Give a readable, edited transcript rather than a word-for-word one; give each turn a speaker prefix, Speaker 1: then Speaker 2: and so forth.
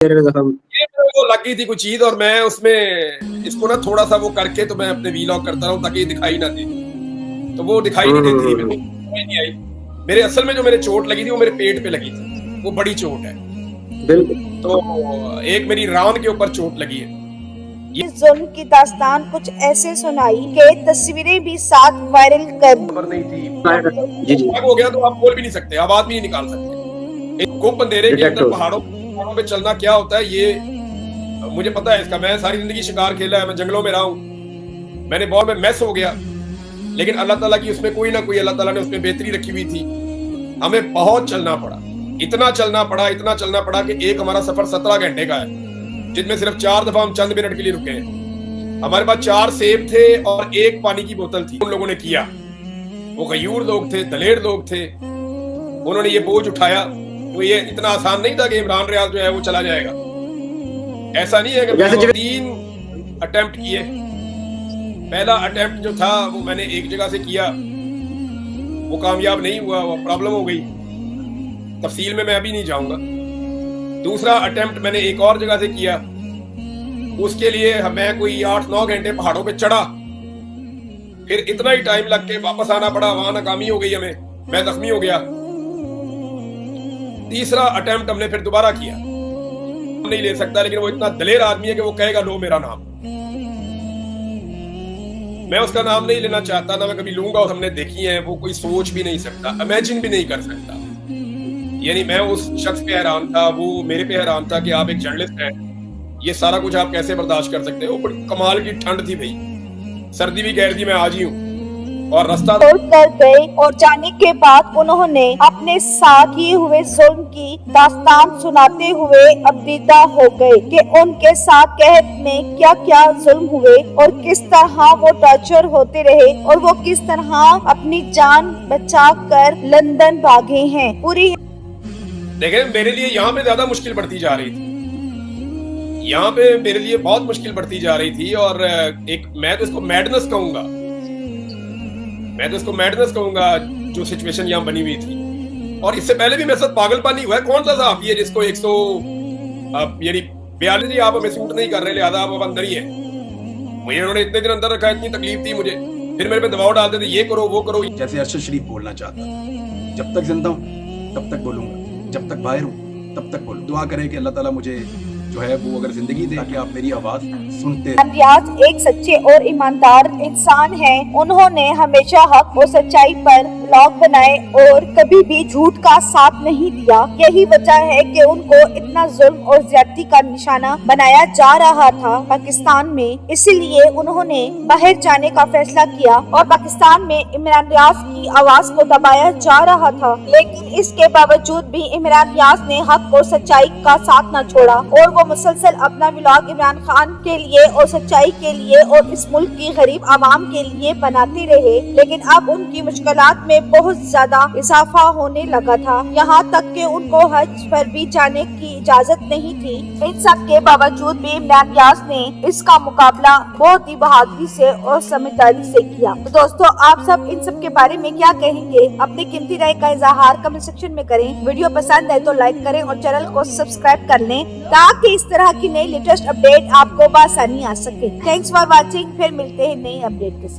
Speaker 1: ये वो लगी थी कुछ चीज और मैं उसमें इसको ना थोड़ा सा वो करके तो मैं अपने वीलॉग करता रहा हूँ ताकि ये दिखाई ना दे, तो वो दिखाई नहीं देती मेरे को, समझ नहीं आई। मेरे असल में जो मेरे चोट लगी थी वो मेरे पेट पे लगी थी, वो बड़ी चोट है। तो एक मेरी रान के ऊपर चोट लगी है।
Speaker 2: इस जुल्म की दास्तान कुछ ऐसे सुनाई कि तस्वीरें भी साथ वायरल कर
Speaker 1: खबर नहीं थी, हो गया तो आप बोल भी नहीं सकते, आवाज भी नहीं निकाल सकते। एक गुप्त अंधेरे के अंदर पहाड़ों पे चलना क्या होता है ये मुझे पता है इसका। मैं सारी जिंदगी शिकार खेला है, मैं जंगलों में रहा हूँ, मैंने बहुत में मैस हो गया, लेकिन अल्लाह ताला की उसमें कोई ना कोई अल्लाह ताला ने उसमें बेहतरी रखी हुई थी। हमें बहुत चलना पड़ा, इतना चलना पड़ा कि एक हमारा सफर 17 घंटे का है, जिसमें सिर्फ 4 दफा हम चंद मिनट के लिए रुके हैं। हमारे पास 4 सेब थे और 1 पानी की बोतल थी। उन लोगों ने किया, वो गयूर लोग थे, दलेर लोग थे, उन्होंने ये बोझ उठाया। तो ये इतना आसान नहीं था कि इमरान रियाज जो है वो चला जाएगा। ऐसा नहीं है कि 3 अटेम्प्ट किए। पहला अटेम्प्ट जो था वो मैंने एक जगह से किया, वो कामयाब नहीं हुआ, वो प्रॉब्लम हो गई, तफसील में मैं अभी नहीं जाऊंगा। दूसरा अटेम्प्ट मैंने एक और जगह से किया, उसके लिए मैं कोई 8-9 घंटे पहाड़ों पे चढ़ा, फिर इतना ही टाइम लग के वापस आना पड़ा, वहां नाकामी हो गई हमें, मैं जख्मी हो गया। तीसरा अटेम्प्ट हमने फिर दोबारा किया, नहीं ले सकता, लेकिन वो इतना दलेर आदमी है कि वो कहेगा लो मेरा नाम। मैं उसका नाम नहीं लेना चाहता, ना मैं कभी लूंगा, और हमने देखी है, वो कोई सोच भी नहीं सकता, इमेजिन भी नहीं कर सकता। यानी मैं उस शख्स पे हैरान था, वो मेरे पे हैरान था कि आप एक जर्नलिस्ट हैं, ये सारा कुछ आप कैसे बर्दाश्त कर सकते हो। बड़ी कमाल की ठंड थी भाई, सर्दी भी गैर थी, मैं आज ही हूँ, और रास्ता
Speaker 2: छोड़ कर गए। और जाने के बाद उन्होंने अपने साथ किए हुए जुल्म की दास्तान सुनाते हुए अबदीदा हो गए कि उनके साथ कहत में क्या क्या जुल्म हुए और किस तरह वो टॉर्चर होते रहे और वो किस तरह अपनी जान बचा कर लंदन भागे हैं। पूरी
Speaker 1: देखिए, मेरे लिए यहाँ पे ज्यादा मुश्किल बढ़ती जा रही थी, यहाँ पे मेरे लिए बहुत मुश्किल बढ़ती जा रही थी। और एक मैं तो इसको मैडनेस कहूंगा जो सिचुएशन यहाँ बनी हुई थी। और इससे पहले भी मेरे साथ पागलपन हुआ है। कौन सा साहब है जिसको 100 यानी 42 आप हमें सूट नहीं कर रहे, लिहाजा आप अंदर ही है। मुझे उन्होंने इतने दिन अंदर रखा, इतनी तकलीफ थी मुझे, फिर मेरे पे दबाव डालते थे, ये करो वो करो।
Speaker 3: जैसे अरशद शरीफ बोलना चाहता था, जब तक जिंदा हूँ तब तक बोलूंगा, जब तक बाहर हूँ तब तक बोलूँ। दुआ करें कि अल्लाह ताला मुझे जो है वो अगर जिंदगी दे ताकि आप मेरी आवाज सुनते।
Speaker 2: रियाज एक सच्चे और ईमानदार इंसान हैं। उन्होंने हमेशा हक और सच्चाई पर ब्लॉग बनाए और कभी भी झूठ का साथ नहीं दिया। यही वजह है कि उनको इतना जुल्म और ज्यादती का निशाना बनाया जा रहा था पाकिस्तान में। इसीलिए उन्होंने बाहर जाने का फैसला किया और पाकिस्तान में इमरान रियाज की आवाज को दबाया जा रहा था। लेकिन इसके बावजूद भी इमरान रियाज ने हक और सच्चाई का साथ न छोड़ा और वो मुसलसल अपना व्लॉग इमरान खान के लिए और सच्चाई के लिए और इस मुल्क की गरीब आवाम के लिए बनाते रहे। लेकिन अब उनकी मुश्किलात में बहुत ज्यादा इजाफा होने लगा था, यहाँ तक कि उनको हज पर भी जाने की इजाजत नहीं थी। इन सब के बावजूद भी इमरान रियाज ने इसका मुकाबला बहुत ही बहादुरी से और समझदारी से किया। तो दोस्तों, आप सब इन सब के बारे में क्या कहेंगे? अपनी कीमती राय का इजहार कमेंट सेक्शन में करें। वीडियो पसंद है तो लाइक करें और चैनल को सब्सक्राइब कर लें ताकि इस तरह की नई लेटेस्ट अपडेट आपको बआसानी आ सके। Thanks for watching. फिर मिलते हैं नई अपडेट के साथ।